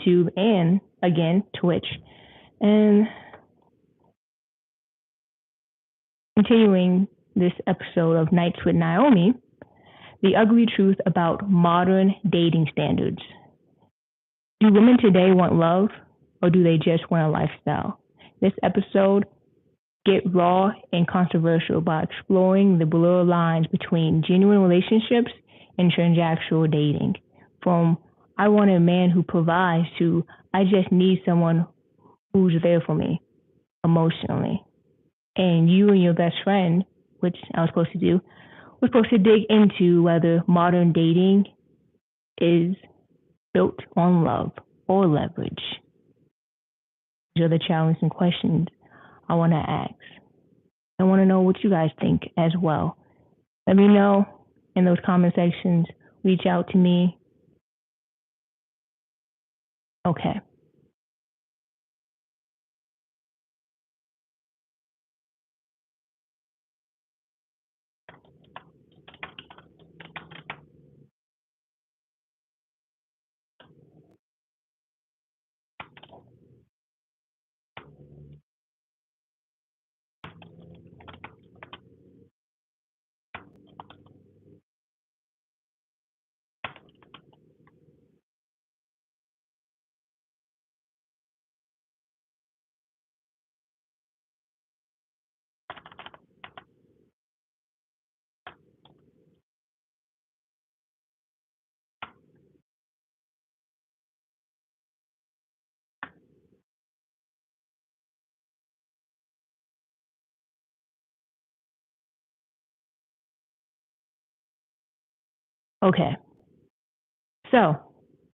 YouTube, and again, Twitch. And continuing this episode of Nights with Nyomi, the ugly truth about modern dating standards. Do women today want love, or do they just want a lifestyle? This episode get raw and controversial by exploring the blurred lines between genuine relationships and transactional dating. From I want a man who provides to I just need someone who's there for me emotionally. And you and your best friend, which I was supposed to do, was supposed to dig into whether modern dating is built on love or leverage. These are the challenging questions I want to ask. I want to know what you guys think as well. Let me know in those comment sections. Reach out to me. Okay. Okay. So,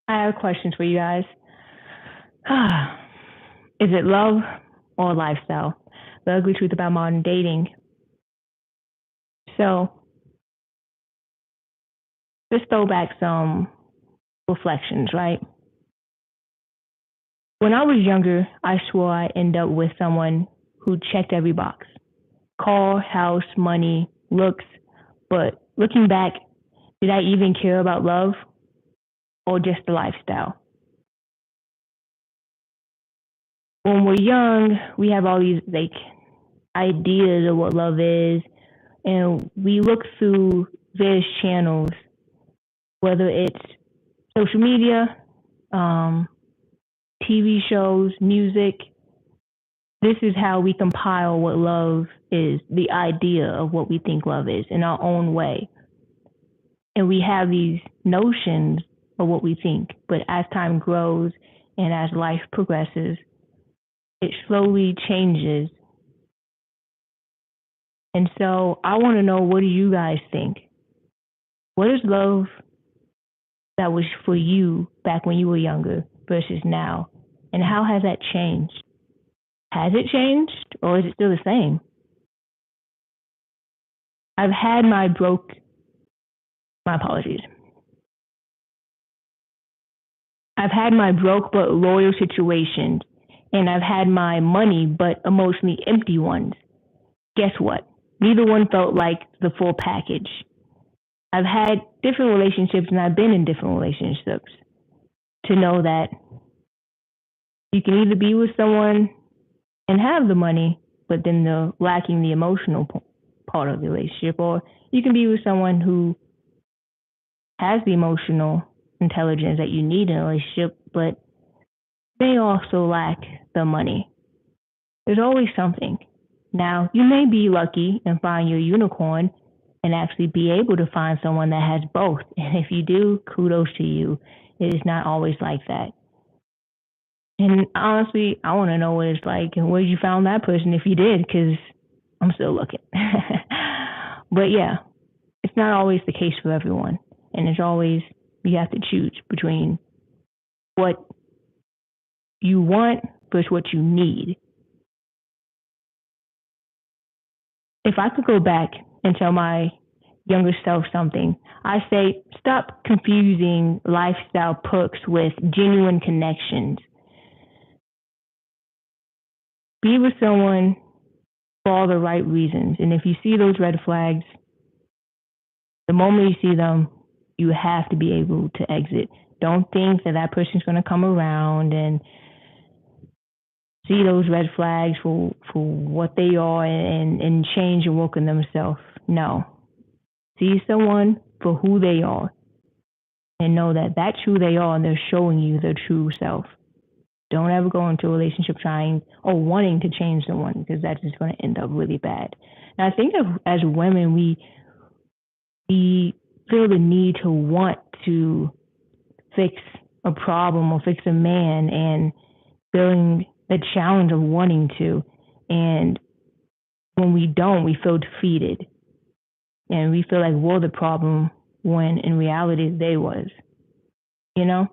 I have questions for you guys. Is it love or lifestyle? The ugly truth about modern dating. So, let's throw back some reflections, right? When I was younger, I swore I'd end up with someone who checked every box. Car, house, money, looks. But looking back, did I even care about love or just the lifestyle? When we're young, we have all these ideas of what love is, and we look through various channels, whether it's social media, TV shows, music. This is how we compile what love is, the idea of what we think love is in our own way. And we have these notions of what we think, but as time grows and as life progresses, it slowly changes. And so I want to know, what do you guys think? What is love that was for you back when you were younger versus now? And how has that changed? Has it changed, or is it still the same? I've had my apologies. I've had my broke but loyal situations, and I've had my money but emotionally empty ones. Guess what? Neither one felt like the full package. I've had different relationships, and I've been in different relationships to know that you can either be with someone and have the money, but then they're lacking the emotional part of the relationship, or you can be with someone who has the emotional intelligence that you need in a relationship, but they also lack the money. There's always something. Now, you may be lucky and find your unicorn and actually be able to find someone that has both. And if you do, kudos to you. It is not always like that. And honestly, I want to know what it's like and where you found that person if you did, because I'm still looking. But yeah, it's not always the case for everyone. And it's always, you have to choose between what you want versus what you need. If I could go back and tell my younger self something, I say stop confusing lifestyle perks with genuine connections. Be with someone for all the right reasons. And if you see those red flags, the moment you see them, you have to be able to exit. Don't think that that person's going to come around and see those red flags for what they are and change and work on themselves. No. See someone for who they are and know that that's who they are and they're showing you their true self. Don't ever go into a relationship trying or wanting to change someone because that's just going to end up really bad. And I think as women, we feel the need to want to fix a problem or fix a man and feeling the challenge of wanting to. And when we don't, we feel defeated. And we feel like we're the problem when in reality they was. You know?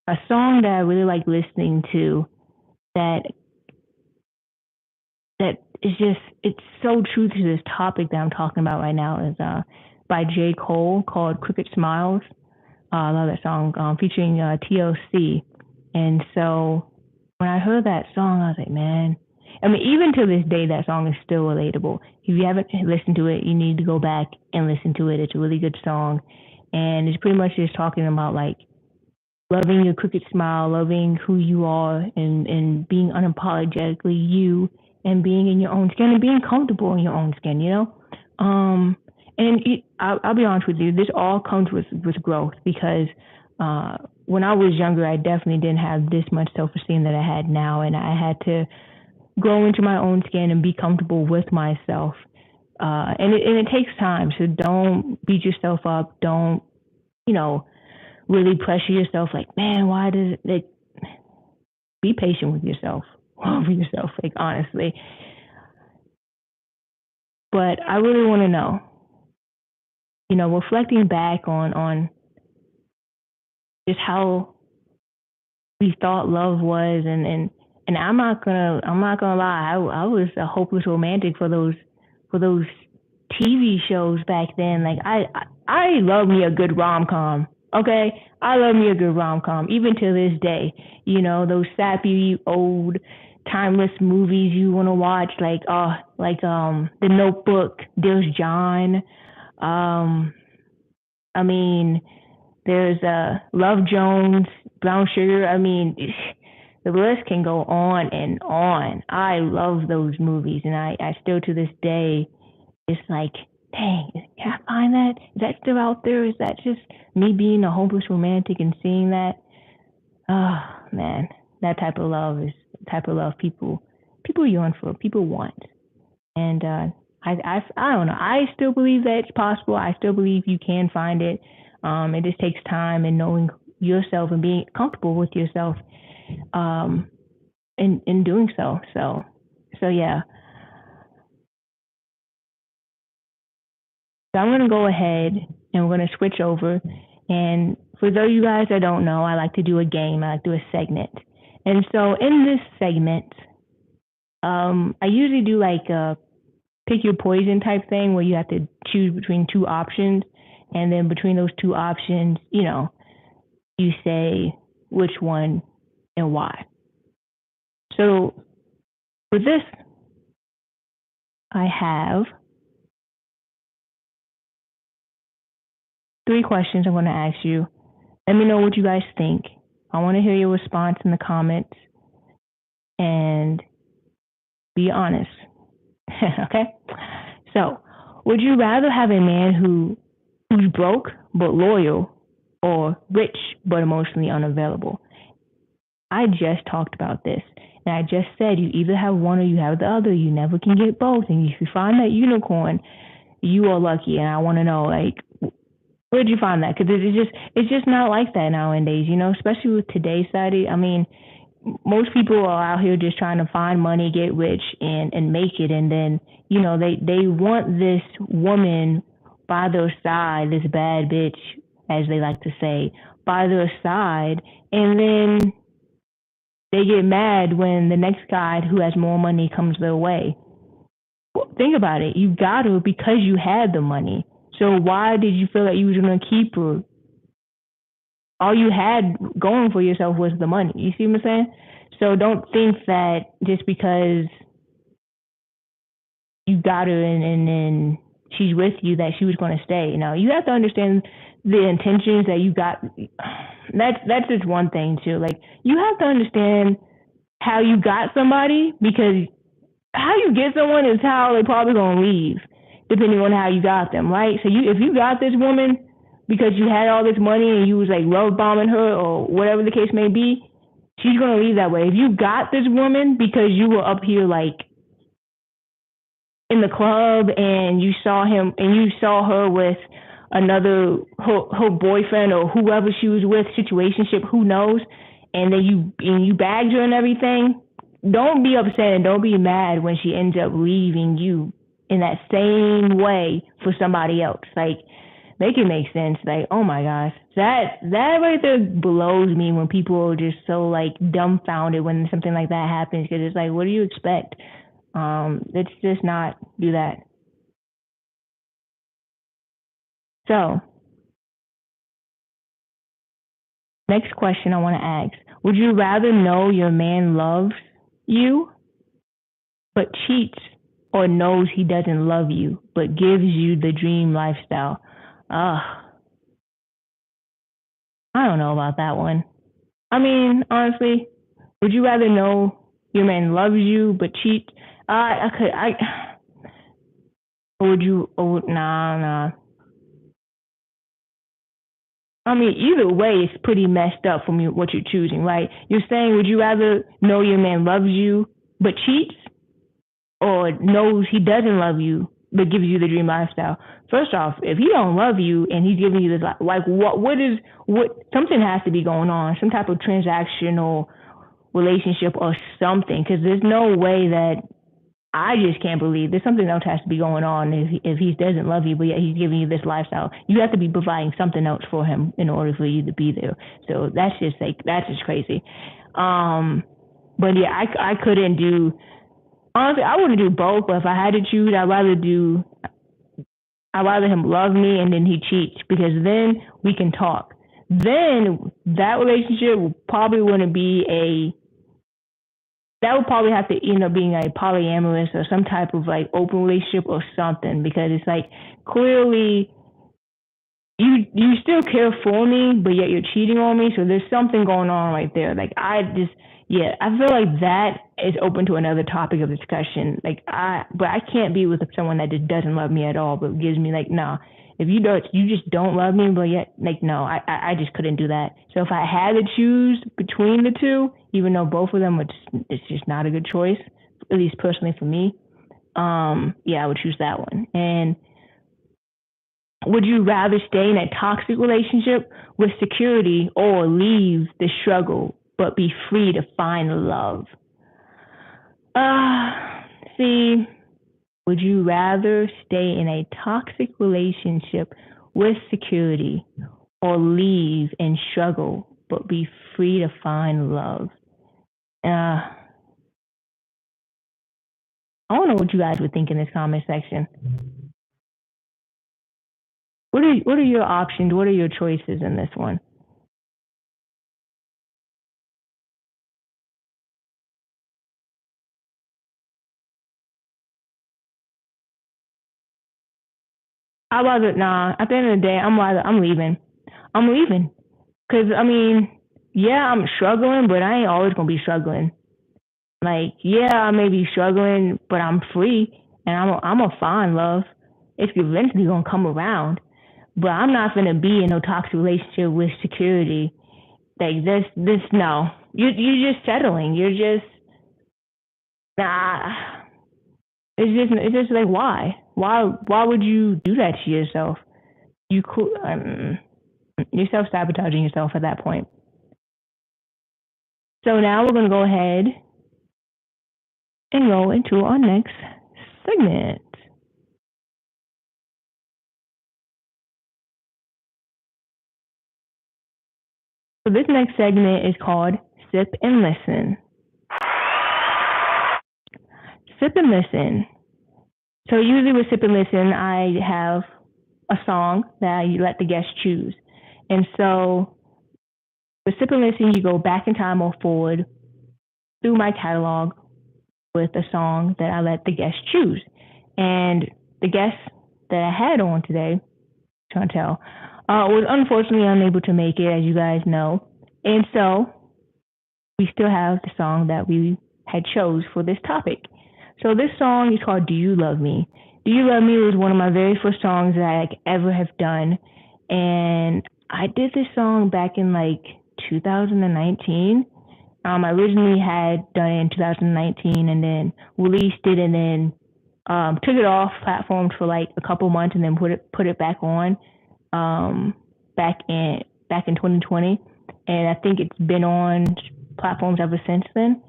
A song that I really like listening to that is just it's so true to this topic that I'm talking about right now is by J. Cole called Crooked Smiles. I love that song featuring TLC. And so when I heard that song, I was like, man, I mean, even to this day, that song is still relatable. If you haven't listened to it, you need to go back and listen to it. It's a really good song. And it's pretty much just talking about like loving your crooked smile, loving who you are, and being unapologetically you, and being in your own skin and being comfortable in your own skin, you know? I'll be honest with you, this all comes with growth because when I was younger, I definitely didn't have this much self-esteem that I had now, and I had to grow into my own skin and be comfortable with myself. And it takes time, so don't beat yourself up. Don't, you know, really pressure yourself like, man, why does it? Be patient with yourself, love yourself, like honestly. But I really want to know, you know, reflecting back on just how we thought love was, and I'm not gonna lie, I was a hopeless romantic for those TV shows back then. Like I love me a good rom com. Okay, I love me a good rom com, even to this day. You know, those sappy old timeless movies you want to watch, like The Notebook, There's John. Um, I mean, there's Love Jones, Brown Sugar. I mean, the list can go on and on. I love those movies, and I still to this day, it's like, dang, can I find that? Is that still out there? Is that just me being a hopeless romantic and seeing that? Oh man, that type of love is the type of love people yearn for, people want. And I don't know. I still believe that it's possible. I still believe you can find it. It just takes time and knowing yourself and being comfortable with yourself in doing so. So yeah. So I'm going to go ahead and we're going to switch over. And for those of you guys that don't know, I like to do a game. I like to do a segment. And so in this segment, I usually do like a pick your poison type thing where you have to choose between two options. And then between those two options, you know, you say which one and why. So for this, I have 3 questions I'm going to ask you. Let me know what you guys think. I want to hear your response in the comments and be honest. Okay? So, would you rather have a man who's broke but loyal or rich but emotionally unavailable? I just talked about this. And I just said you either have one or you have the other. You never can get both. And if you find that unicorn, you are lucky. And I want to know, like, where'd you find that? Because it's just not like that nowadays, you know, especially with today's society. I mean, most people are out here just trying to find money, get rich, and make it. And then, you know, they want this woman by their side, this bad bitch, as they like to say, by their side. And then they get mad when the next guy who has more money comes their way. Well, think about it. You got her because you had the money. So why did you feel like you was going to keep her? All you had going for yourself was the money. You see what I'm saying? So don't think that just because you got her and she's with you that she was going to stay. You know, you have to understand the intentions that you got. That's just one thing too. Like you have to understand how you got somebody, because how you get someone is how they probably gonna leave, depending on how you got them, right? So if you got this woman because you had all this money and you was like love bombing her or whatever the case may be, she's gonna leave that way. If you got this woman because you were up here like in the club and you saw him and you saw her with another her boyfriend or whoever she was with, situationship, who knows, and then you bagged her and everything, don't be upset and don't be mad when she ends up leaving you in that same way for somebody else. Like, make it make sense. Like, oh my gosh, that right there blows me when people are just so like dumbfounded when something like that happens, because it's like, what do you expect? Let's just not do that. So, next question I want to ask: would you rather know your man loves you but cheats, or knows he doesn't love you but gives you the dream lifestyle? Ugh, I don't know about that one. I mean, honestly, would you rather know your man loves you but cheats? Or would you? Oh, nah. I mean, either way, it's pretty messed up from what you're choosing, right? You're saying, would you rather know your man loves you but cheats, or knows he doesn't love you but gives you the dream lifestyle? First off, if he don't love you and he's giving you this, like, what? Something has to be going on, some type of transactional relationship or something, because there's no way that I just can't believe there's something else has to be going on if he doesn't love you, but yet he's giving you this lifestyle. You have to be providing something else for him in order for you to be there. So that's just crazy. But yeah, I couldn't do, honestly. I wouldn't do both, but if I had to choose, I'd rather him love me and then he cheats, because then we can talk. Then that relationship probably wouldn't be a that would probably have to end up being a polyamorous or some type of like open relationship or something, because it's like clearly you still care for me, but yet you're cheating on me. So there's something going on right there. Like I feel like that is open to another topic of discussion. But I can't be with someone that just doesn't love me at all, but gives me like, nah. If you just don't love me, but yet like, no, I just couldn't do that. So if I had to choose between the two, even though both of them it's just not a good choice, at least personally for me, yeah, I would choose that one. And would you rather stay in a toxic relationship with security, or leave the struggle but be free to find love? See, would you rather stay in a toxic relationship with security, or leave and struggle but be free to find love? Uh, I don't know what you guys would think in this comment section. What are your options? What are your choices in this one? I rather nah. At the end of the day, I'm leaving. I'm leaving. Cause I mean, yeah, I'm struggling, but I ain't always gonna be struggling. Like, yeah, I may be struggling, but I'm free and I'm a find love. It's eventually gonna come around. But I'm not gonna be in no toxic relationship with security. Like this no. You're just settling. You're just nah. It's just like, why? Why would you do that to yourself? You cool. You're self sabotaging yourself at that point. So now we're gonna go ahead and go into our next segment. So this next segment is called Sip and Listen. Sip and Listen. So usually with Sip and Listen, I have a song that I let the guests choose. And so with Sip and Listen, you go back in time or forward through my catalog with a song that I let the guests choose. And the guest that I had on today, Chantel, Was unfortunately unable to make it, as you guys know, and so we still have the song that we had chose for this topic. So this song is called "Do You Love Me." "Do You Love Me" was one of my very first songs that I ever have done, and I did this song back in like 2019. I originally had done it in 2019 and then released it and then took it off platforms for like a couple months and then put it back on um, back in 2020, and I think it's been on platforms ever since then.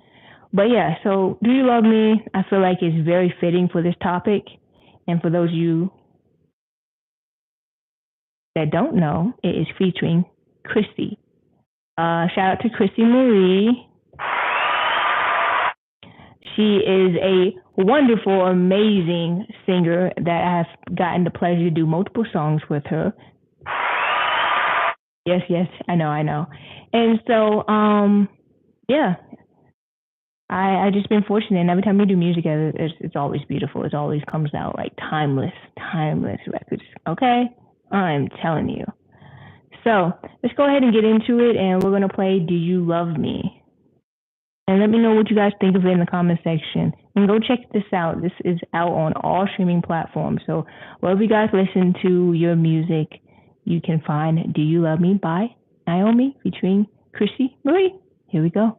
But yeah, so "Do You Love Me" I feel like is very fitting for this topic, and for those of you that don't know, it is featuring Chrissy. Shout out to Chrissy Marie. She is a wonderful, amazing singer that I have gotten the pleasure to do multiple songs with her. Yes, yes, I know, I know. And so, yeah, I just been fortunate, and every time we do music together, it's always beautiful. It always comes out like timeless, timeless records. Okay, I'm telling you. So let's go ahead and get into it, and we're gonna play "Do You Love Me." And let me know what you guys think of it in the comment section. And go check this out. This is out on all streaming platforms. So wherever you guys listen to your music, you can find "Do You Love Me" by Nyomi featuring Chrissy Marie. Here we go.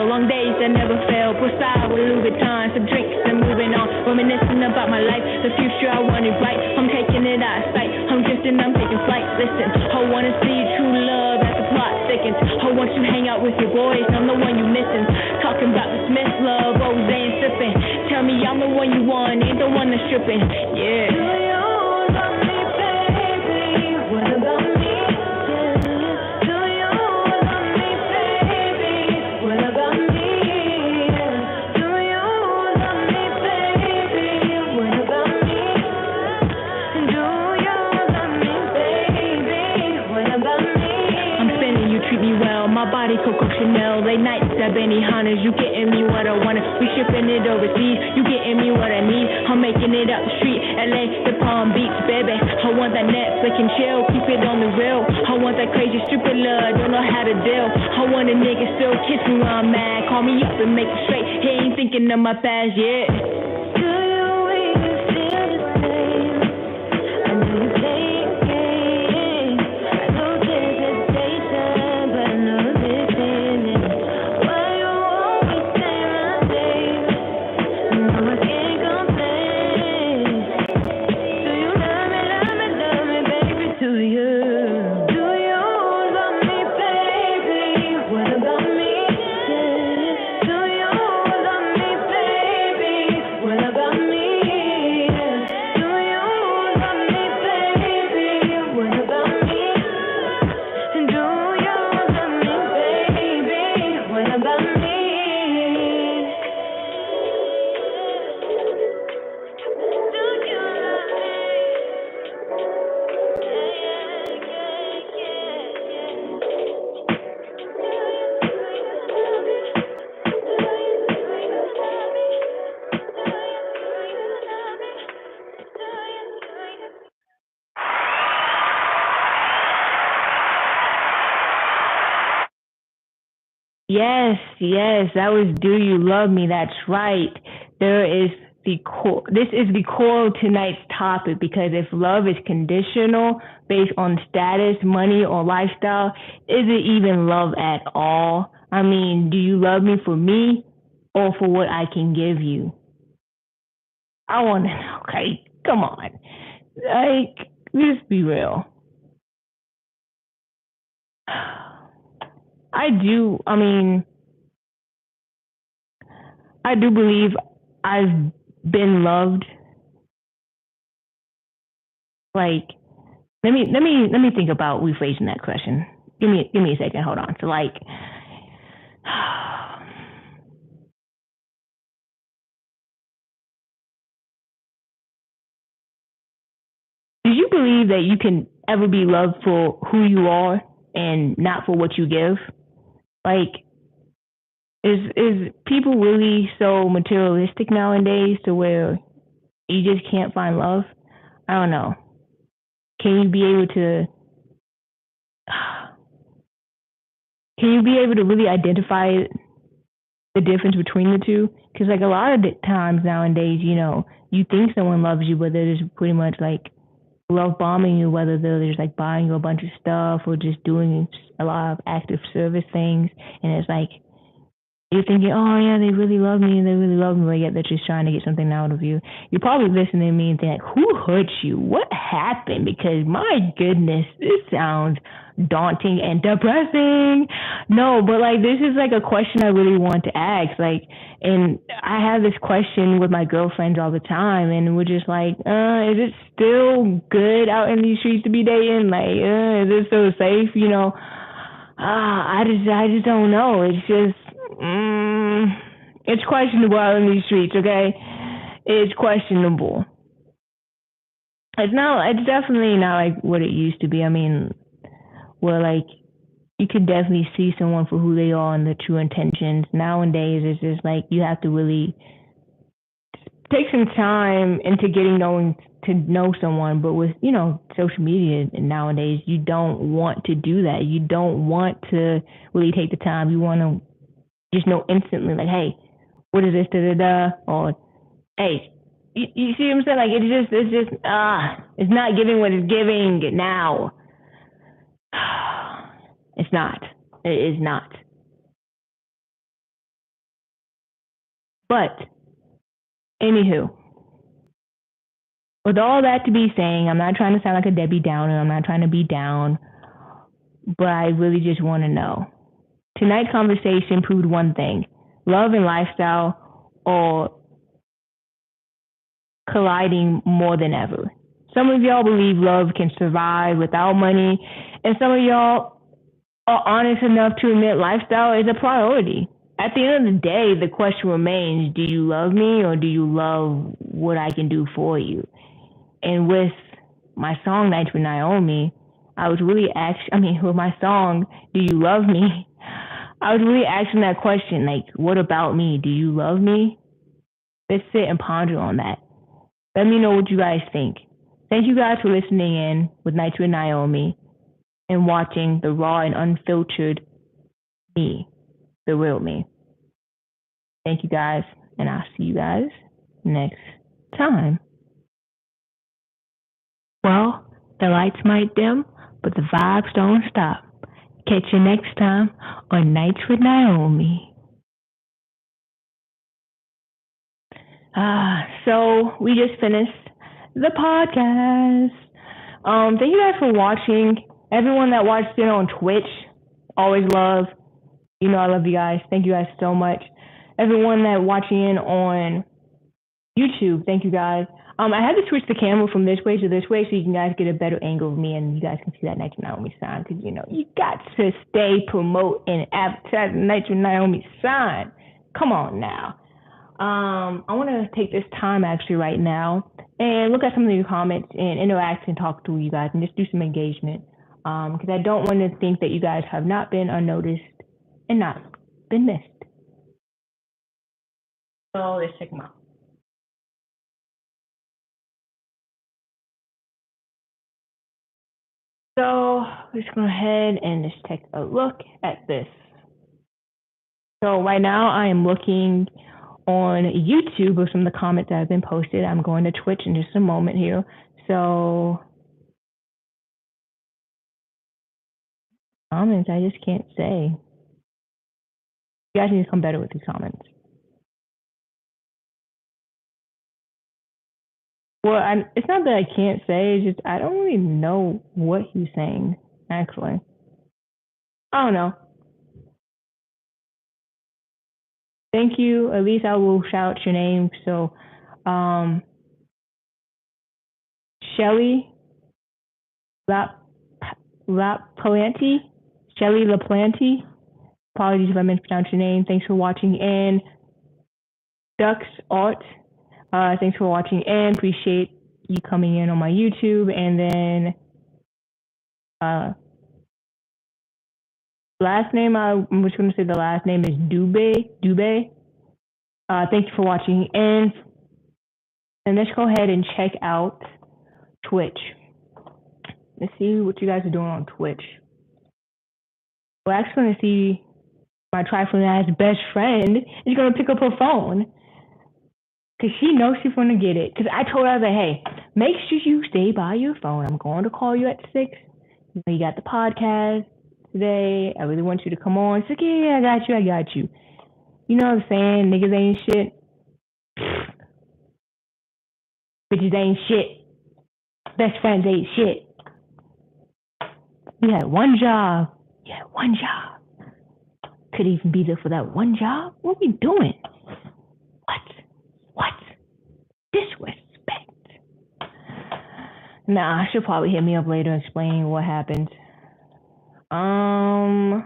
Long days that never fail, Poseidon with Louis Vuitton, some drinks and moving on, reminiscing about my life, the future I wanted right, I'm taking it out of sight, I'm drifting, I'm taking flight, listen, I wanna see true love as the plot thickens, I want you hang out with your boys, I'm the one you missing, talking about the Smith love, rose and sipping, tell me I'm the one you want, ain't the one that's stripping, yeah. Do you love me, baby, what about me? Coco Chanel, late nights at Benihana's, you getting me what I wanted, we shipping it overseas, you getting me what I need, I'm making it up the street, LA to Palm Beach, baby, I want that Netflix and chill, keep it on the real, I want that crazy stupid love, don't know how to deal, I want a nigga still kiss me when I'm mad, call me up and make it straight, he ain't thinking of my past, yeah. Yes, yes, that was "Do You Love Me?" That's right. There is the core. This is the core of tonight's topic because if love is conditional based on status, money, or lifestyle, is it even love at all? I mean, do you love me for me or for what I can give you? I want to know. Okay, come on. Like, just be real. I do. I mean, I do believe I've been loved. Like, let me think about rephrasing that question. Give me a second. Hold on. So, like, Do you believe that you can ever be loved for who you are and not for what you give? Like, is people really so materialistic nowadays to where you just can't find love? I don't know. Can you be able to can you be able to really identify the difference between the two? Because like a lot of the times nowadays, you think someone loves you, but they're just pretty much like love bombing you, whether they're just like buying you a bunch of stuff or just doing a lot of active service things, and it's like you're thinking, oh yeah, they really love me and they really love me, but yet they're just trying to get something out of you. You're probably listening to me and think, who hurt you? What happened? Because my goodness, this sounds daunting and depressing. No, but like this is like a question I really want to ask. Like, and I have this question with my girlfriends all the time, and we're just like, is it still good out in these streets to be dating? Like, is it still safe? I just don't know. It's just it's questionable out in these streets. Okay, it's questionable. It's not. It's definitely not like what it used to be. I mean, where like you could definitely see someone for who they are and their true intentions. Nowadays, it's just like you have to really take some time into getting knowing to know someone. But with social media nowadays, you don't want to do that. You don't want to really take the time. You want to just know instantly, like, hey, what is this, da da da, or hey, you see what I'm saying? Like, it's not giving what it's giving now. It's not. It is not. But anywho, with all that to be saying, I'm not trying to sound like a Debbie Downer. I'm not trying to be down, but I really just want to know. Tonight's conversation proved one thing: love and lifestyle are colliding more than ever. Some of y'all believe love can survive without money, and some of y'all are honest enough to admit lifestyle is a priority. At the end of the day, the question remains: do you love me or do you love what I can do for you? And with my song Nights with Nyomi, I was really with my song, Do You Love Me? I was really asking that question, like, what about me? Do you love me? Let's sit and ponder on that. Let me know what you guys think. Thank you guys for listening in with Nights with Nyomi and watching the raw and unfiltered me, the real me. Thank you guys, and I'll see you guys next time. Well, the lights might dim, but the vibes don't stop. Catch you next time on Nights with Nyomi. So we just finished the podcast. Thank you guys for watching. Everyone that watched it on Twitch, always love. I love you guys. Thank you guys so much. Everyone that watching in on YouTube, thank you guys. I had to switch the camera from this way to this way so you can guys get a better angle of me and you guys can see that Nights with Nyomi sign because you got to stay promote and advertise Nights with Nyomi sign. Come on now. I want to take this time actually right now and look at some of your comments and interact and talk to you guys and just do some engagement because I don't want to think that you guys have not been unnoticed and not been missed. So let's check them out. So let's go ahead and just take a look at this. So right now I am looking on YouTube with some of the comments that have been posted. I'm going to Twitch in just a moment here. So comments, I just can't say. You guys need to come better with these comments. Well, it's not that I can't say, it's just I don't really know what he's saying, actually. I don't know. Thank you. At least I will shout your name. So, Shelly Lap Laplanti, Shelly Laplanti. Apologies if I mispronounced your name. Thanks for watching. And Ducks Art, thanks for watching and appreciate you coming in on my YouTube. And then last name, I'm just going to say the last name is Dube. Thank you for watching. And let's go ahead and check out Twitch. Let's see what you guys are doing on Twitch. We're actually going to see my trifling ass best friend is going to pick up her phone. Because she knows she's going to get it. Because I told her, I was like, hey, make sure you stay by your phone. I'm going to call you at 6. You got the podcast today. I really want you to come on. She's like, yeah, I got you. You know what I'm saying? Niggas ain't shit. Bitches ain't shit. Best friends ain't shit. You had one job. Could even be there for that one job? What are we doing? What? Disrespect. Nah, she'll probably hit me up later explaining what happened. So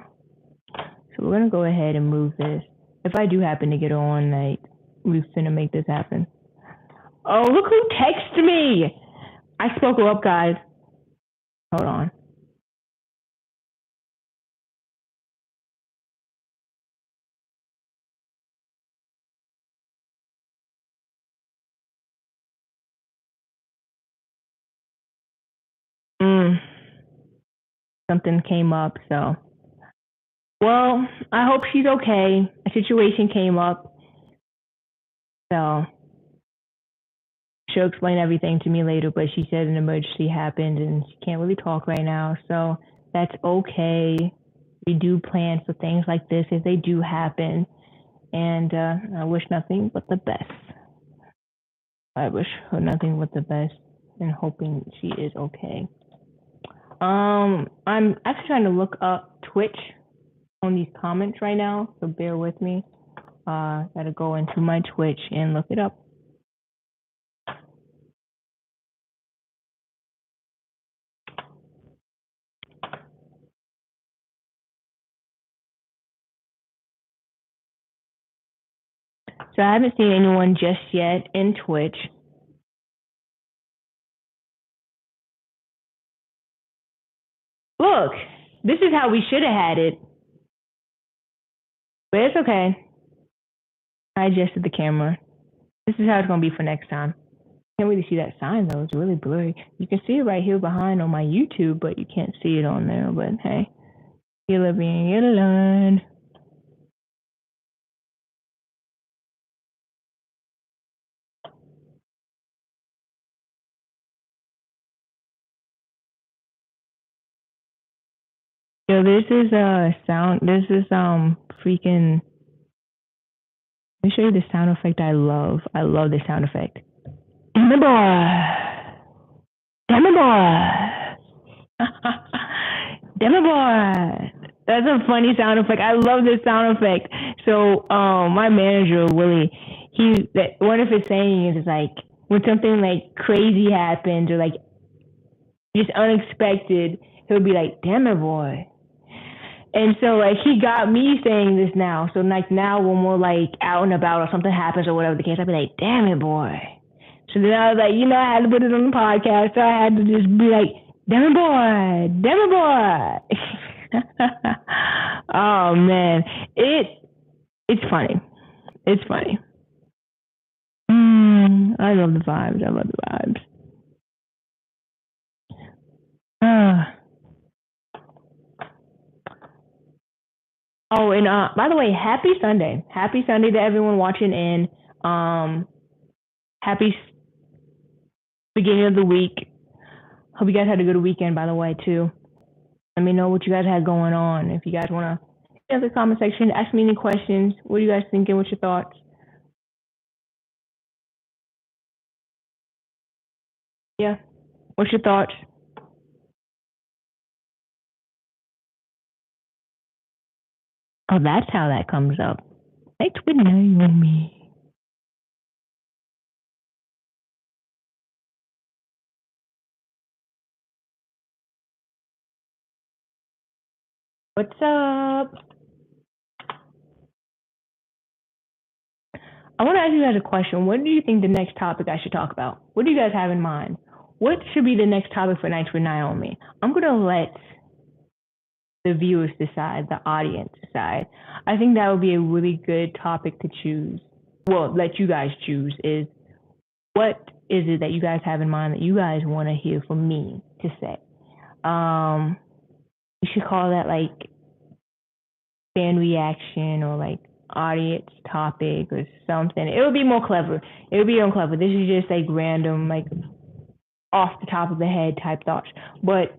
we're gonna go ahead and move this. If I do happen to get on, like, we're finna make this happen. Oh, look who texted me! I spoke her up, guys. Hold on. Something came up, so. Well, I hope she's okay. A situation came up, so she'll explain everything to me later, but she said an emergency happened and she can't really talk right now, so that's okay. We do plan for things like this if they do happen, and I wish nothing but the best. I wish her nothing but the best and hoping she is okay. I'm actually trying to look up Twitch on these comments right now, so bear with me. Gotta go into my Twitch and look it up. So I haven't seen anyone just yet in Twitch. Look, this is how we should have had it. But it's okay. I adjusted the camera. This is how it's gonna be for next time. Can't really see that sign though, it's really blurry. You can see it right here behind on my YouTube, but you can't see it on there. But hey, you live and you learn. Yo, this is sound. This is freaking. Let me show you the sound effect I love. I love this sound effect. Damn it, boy. Damn it, boy. That's a funny sound effect. I love this sound effect. So, my manager Willie, one of his sayings is like when something like crazy happens or like just unexpected, he'll be like, "Damn it, boy." And so like he got me saying this now. So like now when we're like out and about or something happens or whatever the case, I'd be like, damn it, boy. So then I was like, I had to put it on the podcast. So I had to just be like, damn it, boy. Oh man. It's funny. It's funny. I love the vibes. Oh, and by the way, happy Sunday. Happy Sunday to everyone watching in. Happy beginning of the week. Hope you guys had a good weekend, by the way, too. Let me know what you guys had going on. If you guys want to in the comment section, ask me any questions. What are you guys thinking? What's your thoughts? Yeah. What's your thoughts? Oh, that's how that comes up. Thanks with Nyomi. What's up? I want to ask you guys a question. What do you think the next topic I should talk about? What do you guys have in mind? What should be the next topic for Nights with Nyomi? I'm going to let the viewers decide, the audience decide. I think that would be a really good topic to choose. Well, let you guys choose is what is it that you guys have in mind that you guys want to hear from me to say? You should call that like fan reaction or like audience topic or something. It would be more clever. It would be more clever. This is just like random, like off the top of the head type thoughts. But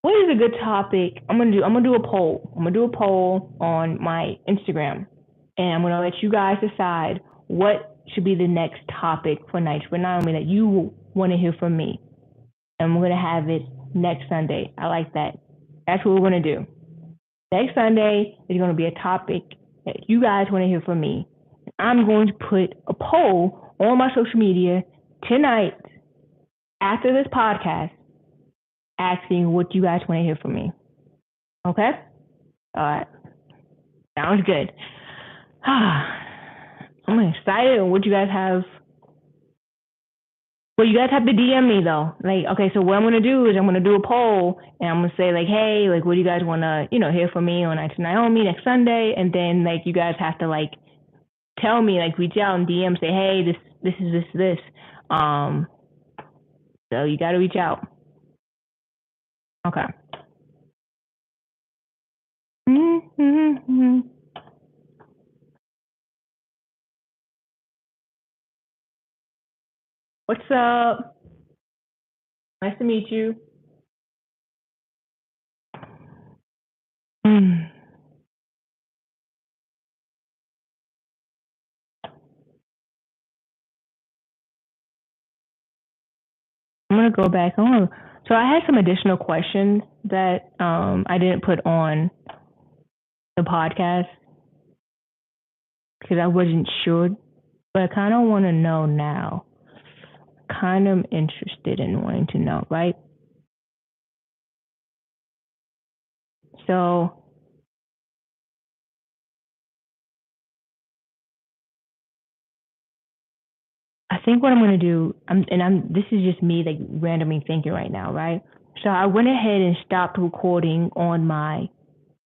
what is a good topic? I'm gonna do a poll. I'm gonna do a poll on my Instagram, and I'm gonna let you guys decide what should be the next topic for Nights with Naomi that you want to hear from me. And we're gonna have it next Sunday. I like that. That's what we're gonna do. Next Sunday is gonna be a topic that you guys want to hear from me. I'm going to put a poll on my social media tonight after this podcast asking what you guys want to hear from me. Okay? All right. Sounds good. I'm excited on what you guys have. Well, you guys have to DM me though. Like, okay, so what I'm gonna do is I'm gonna do a poll and I'm gonna say like, hey, like, what do you guys wanna, hear from me on Nights with Naomi next Sunday? And then like, you guys have to like tell me, like, reach out and DM, say, hey, this is this. So you gotta reach out. Okay. Mm-hmm. What's up? Nice to meet you. Mm. I'm gonna go back on. So I had some additional questions that I didn't put on the podcast because I wasn't sure, but I kind of want to know now. Kind of interested in wanting to know, right? So I think what I'm gonna do, this is just me like randomly thinking right now, right? So I went ahead and stopped recording on my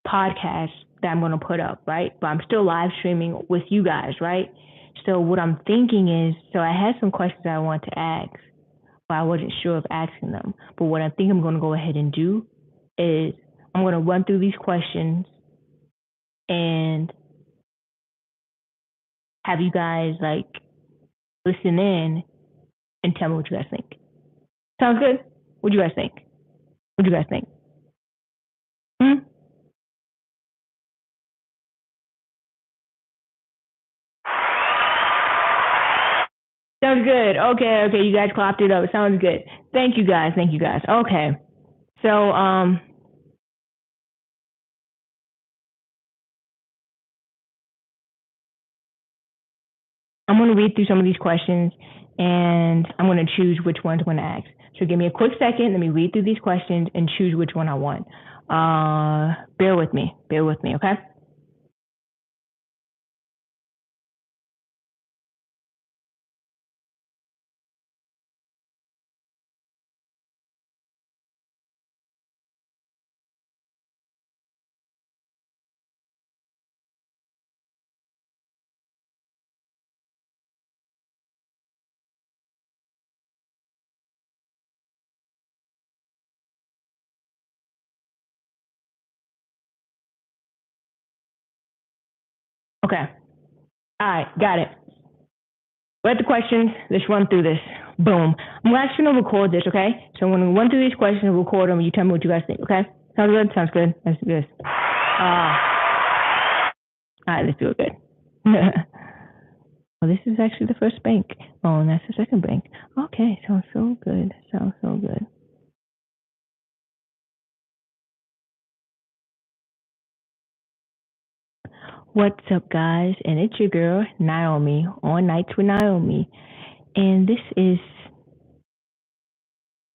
podcast that I'm gonna put up, right? But I'm still live streaming with you guys, right? So what I'm thinking is, so I had some questions I want to ask, but I wasn't sure of asking them. But what I think I'm gonna go ahead and do is I'm gonna run through these questions and have you guys like listen in and tell me what you guys think. Sounds good? What do you guys think? What do you guys think? Hmm? Sounds good. Okay. You guys clapped it up. Sounds good. Thank you guys. Thank you guys. Okay. So I'm gonna read through some of these questions and I'm gonna choose which ones I'm gonna ask. So give me a quick second. Let me read through these questions and choose which one I want. Bear with me. Bear with me. Okay. Okay. All right. Got it. Read the questions. Let's run through this. Boom. I'm actually gonna record this, okay? So when we run through these questions, we'll record them. You tell me what you guys think, okay? Sounds good. Sounds good. Let's do this. All right. Let's do it good. Well, this is actually the first bank. Oh, and that's the second bank. Okay. Sounds so good. Sounds so good. What's up, guys? And it's your girl Naomi on Nights with Naomi, and this is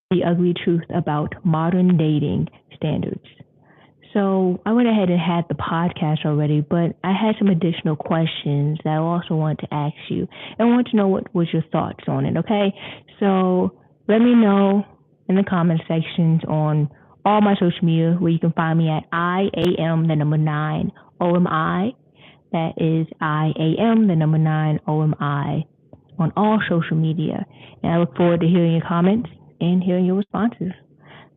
the ugly truth about modern dating standards. So I went ahead and had the podcast already, but I had some additional questions that I also want to ask you. And I want to know what was your thoughts on it, okay? So let me know in the comment sections on all my social media where you can find me at IAM, the number 9, OMI. That is IAM, the number 9, OMI on all social media. And I look forward to hearing your comments and hearing your responses.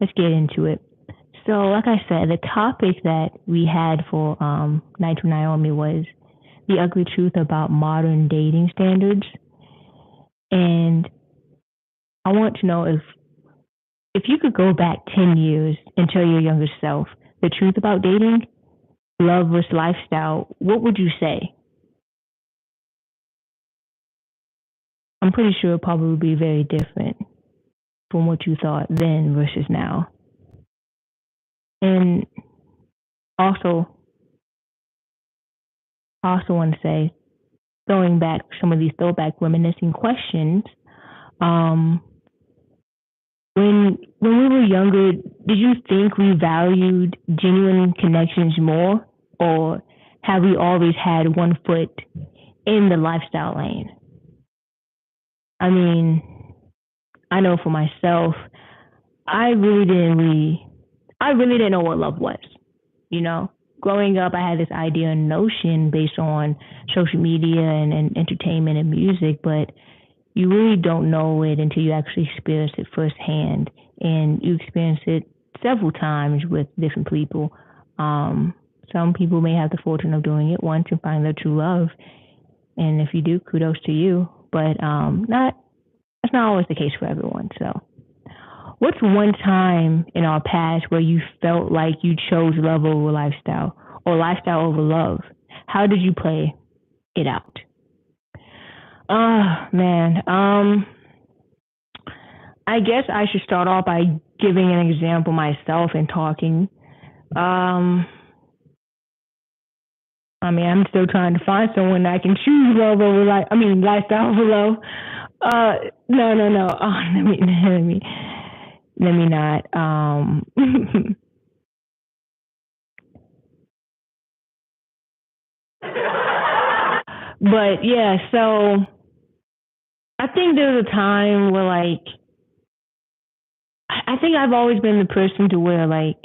Let's get into it. So, like I said, the topic that we had for Night to Nyomi was the ugly truth about modern dating standards. And I want to know if you could go back 10 years and tell your younger self the truth about dating, love versus lifestyle, what would you say? I'm pretty sure it probably would be very different from what you thought then versus now. And also, I also want to say, throwing back some of these throwback reminiscing questions, um, when we were younger, did you think we valued genuine connections more, or have we always had one foot in the lifestyle lane? I mean, I know for myself, I really didn't really, I really didn't know what love was. You know, growing up, I had this idea and notion based on social media and entertainment and music, but you really don't know it until you actually experience it firsthand, and you experience it several times with different people. Some people may have the fortune of doing it once and find their true love, and if you do, kudos to you. But not that's not always the case for everyone. So, what's one time in our past where you felt like you chose love over lifestyle or lifestyle over love? How did you play it out? Oh man. I guess I should start off by giving an example myself and talking. Um, I mean, I'm still trying to find someone that I can choose love over lifestyle over love. No, no, no. Oh, let me not. But yeah, so I think there was a time where like I think I've always been the person to where like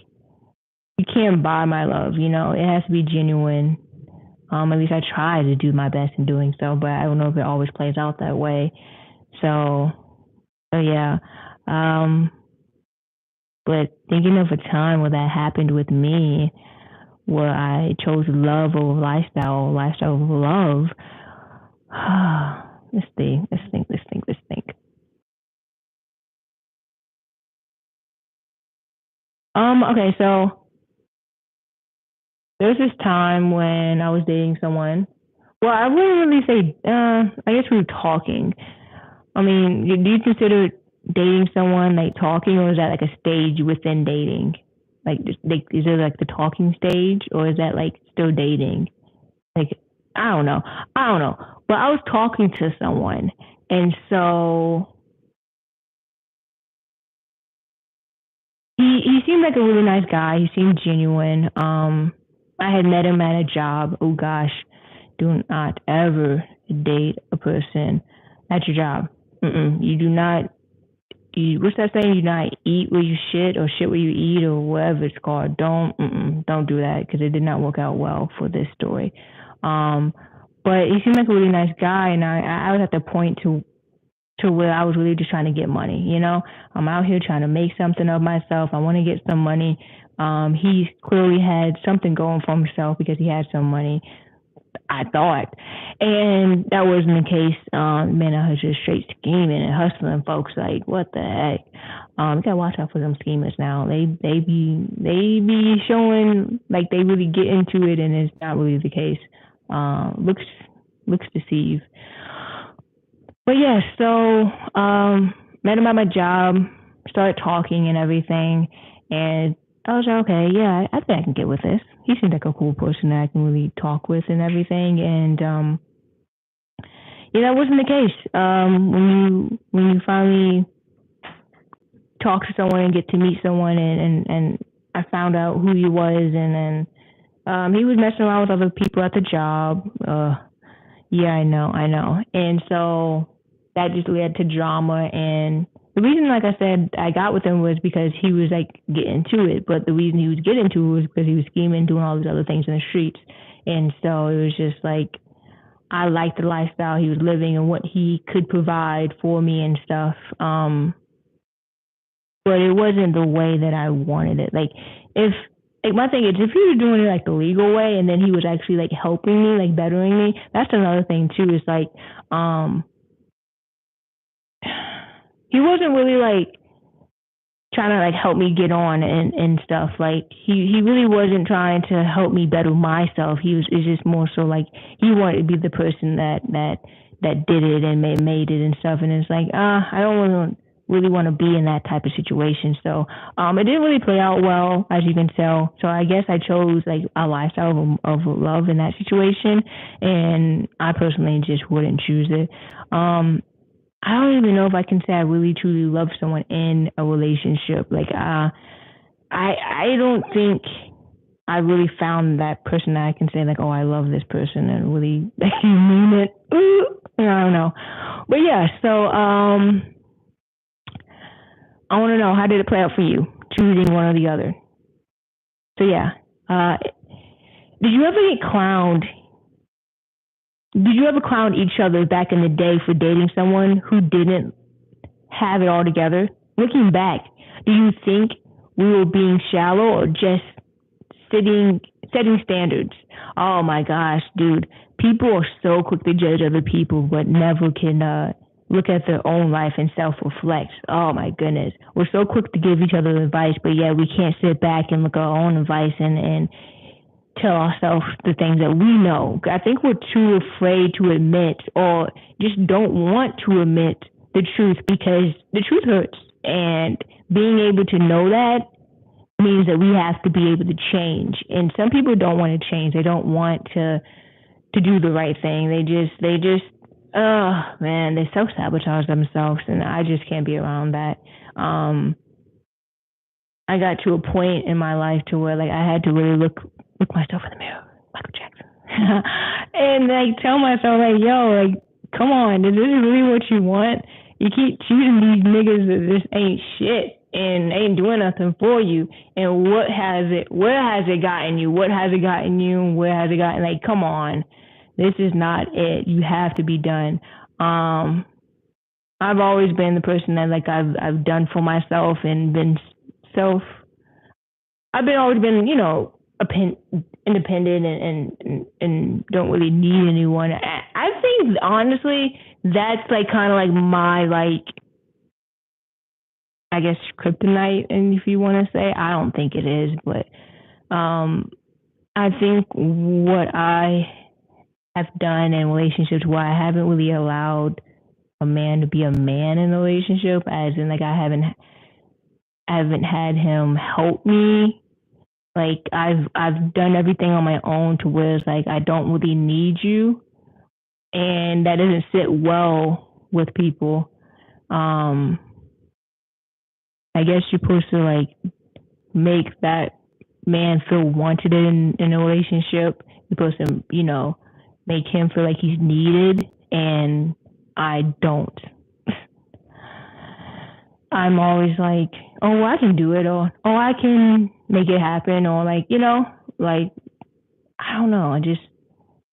you can't buy my love. You know, it has to be genuine. At least I try to do my best in doing so, but I don't know if it always plays out that way. So, so yeah. Um, but thinking of a time where that happened with me, where I chose love over lifestyle, lifestyle over love. Let's think. Okay, so there was this time when I was dating someone. Well, I wouldn't really say. I guess we were talking. I mean, do you consider dating someone like talking, or is that like a stage within dating? Like, is it like the talking stage, or is that like still dating? Like, I don't know. I don't know. But I was talking to someone, and so he seemed like a really nice guy. He seemed genuine. I had met him at a job. Oh gosh, do not ever date a person at your job. You do not. What's that saying? You not eat where you shit or shit where you eat or whatever it's called. Don't do that because it did not work out well for this story. Um, but he seemed like a really nice guy, and I was at the point to where I was really just trying to get money. You know, I'm out here trying to make something of myself. I want to get some money. He clearly had something going for himself because he had some money. I thought, and that wasn't the case. Man, I was just straight scheming and hustling. Folks, like, what the heck? You gotta watch out for them schemers now. They be showing like they really get into it, and it's not really the case. Looks deceive. But yeah, so met him at my job, started talking and everything, and I was like, okay, yeah, I think I can get with this. He seemed like a cool person that I can really talk with and everything, and yeah, that wasn't the case. When you finally talk to someone and get to meet someone and I found out who he was, and then he was messing around with other people at the job. Yeah, I know. And so that just led to drama. And the reason, like I said, I got with him was because he was like getting to it. But the reason he was getting to it was because he was scheming, doing all these other things in the streets. And so it was just like I liked the lifestyle he was living and what he could provide for me and stuff. But it wasn't the way that I wanted it. If like my thing is, if he was doing it like the legal way, and then he was actually like helping me, like bettering me, that's another thing too. Is like, he wasn't really like trying to like help me get on and stuff. Like he really wasn't trying to help me better myself. It's just more so like he wanted to be the person that did it and made it and stuff. And it's like, I don't really want to be in that type of situation. So it didn't really play out well, as you can tell. So I guess I chose like a lifestyle of love in that situation, and I personally just wouldn't choose it. I don't even know if I can say I really truly love someone in a relationship. Like I don't think I really found that person that I can say like, oh, I love this person and really like you mean it. Ooh, I don't know. But yeah, so I want to know, how did it play out for you, choosing one or the other? So yeah, did you ever get clowned? Did you ever clown each other back in the day for dating someone who didn't have it all together? Looking back, do you think we were being shallow or just setting standards? Oh my gosh, dude. People are so quick to judge other people but never can look at their own life and self reflect. Oh my goodness. We're so quick to give each other advice, but yeah, we can't sit back and look at our own advice and tell ourselves the things that we know. I think we're too afraid to admit or just don't want to admit the truth because the truth hurts. And being able to know that means that we have to be able to change. And some people don't want to change. They don't want to do the right thing. They just oh man, they self sabotage themselves, and I just can't be around that. I got to a point in my life to where like I had to really look myself in the mirror, Michael Jackson, and like tell myself like, yo, like, come on, is this really what you want? You keep choosing these niggas that just ain't shit and ain't doing nothing for you. And where has it gotten you? What has it gotten you? Where has it gotten? Like, come on, this is not it. You have to be done. I've always been the person that like I've done for myself and been self. I've been always been, independent and don't really need anyone. I think honestly that's like kind of like my like I guess kryptonite, and if you want to say, I don't think it is, but I think what I have done in relationships where I haven't really allowed a man to be a man in a relationship, as in like I haven't had him help me. Like I've done everything on my own to where it's like I don't really need you, and that doesn't sit well with people. I guess you're supposed to like make that man feel wanted in a relationship. You're supposed to, make him feel like he's needed, and I don't. I'm always like, oh, well, I can do it, or oh, I can make it happen, or like, like I don't know. I just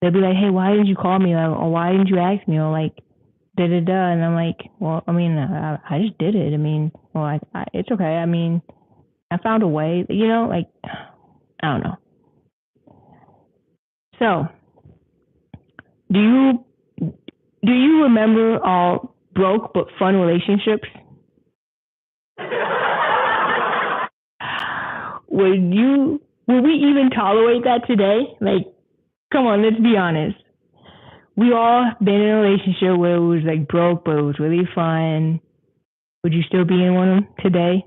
they'll be like, hey, why didn't you call me, or why didn't you ask me, or like da da da, and I'm like, well, I mean, I just did it. I mean, well, it's okay. I mean, I found a way, like I don't know. So, do you remember all broke but fun relationships? Would we even tolerate that today? Like, come on, let's be honest. We all been in a relationship where it was like broke, but it was really fun. Would you still be in one of them today?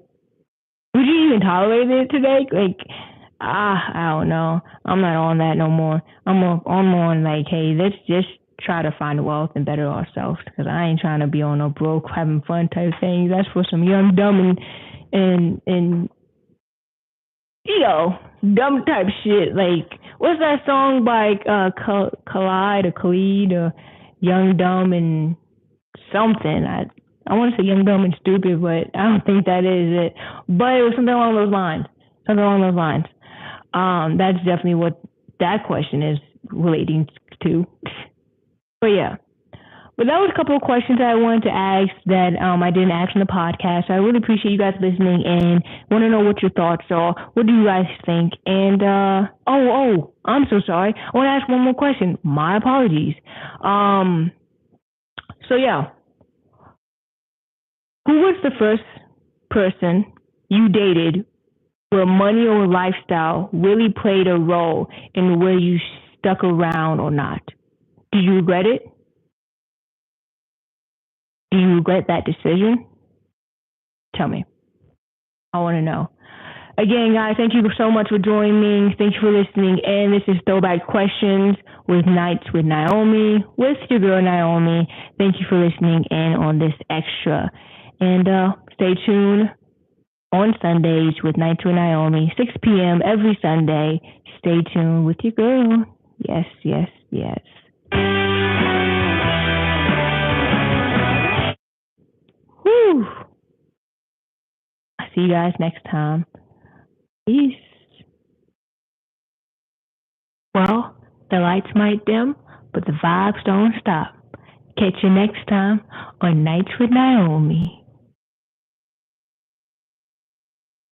Would you even tolerate it today? Like, I don't know. I'm not on that no more. I'm on like, hey, let's just try to find wealth and better ourselves. Because I ain't trying to be on no broke, having fun type things. That's for some young, dumb, and dumb type shit. Like, what's that song by Khalid or Young Dumb and something? I want to say Young Dumb and Stupid, but I don't think that is it. But it was something along those lines. Something along those lines. That's definitely what that question is relating to. But yeah. But that was a couple of questions that I wanted to ask that I didn't ask in the podcast. So I really appreciate you guys listening and want to know what your thoughts are. What do you guys think? And I'm so sorry. I want to ask one more question. My apologies. Um, so yeah, who was the first person you dated where money or lifestyle really played a role in where you stuck around or not? Do you regret it? Do you regret that decision? Tell me. I want to know. Again, guys, thank you so much for joining. Thank you for listening. And this is Throwback Questions with Nights with Nyomi, with your girl Nyomi. Thank you for listening in on this extra. And stay tuned on Sundays with Nights with Nyomi, 6 p.m. every Sunday. Stay tuned with your girl. Yes, yes, yes. Whew. I'll see you guys next time. Peace. Well, the lights might dim, but the vibes don't stop. Catch you next time on Nights with Nyomi.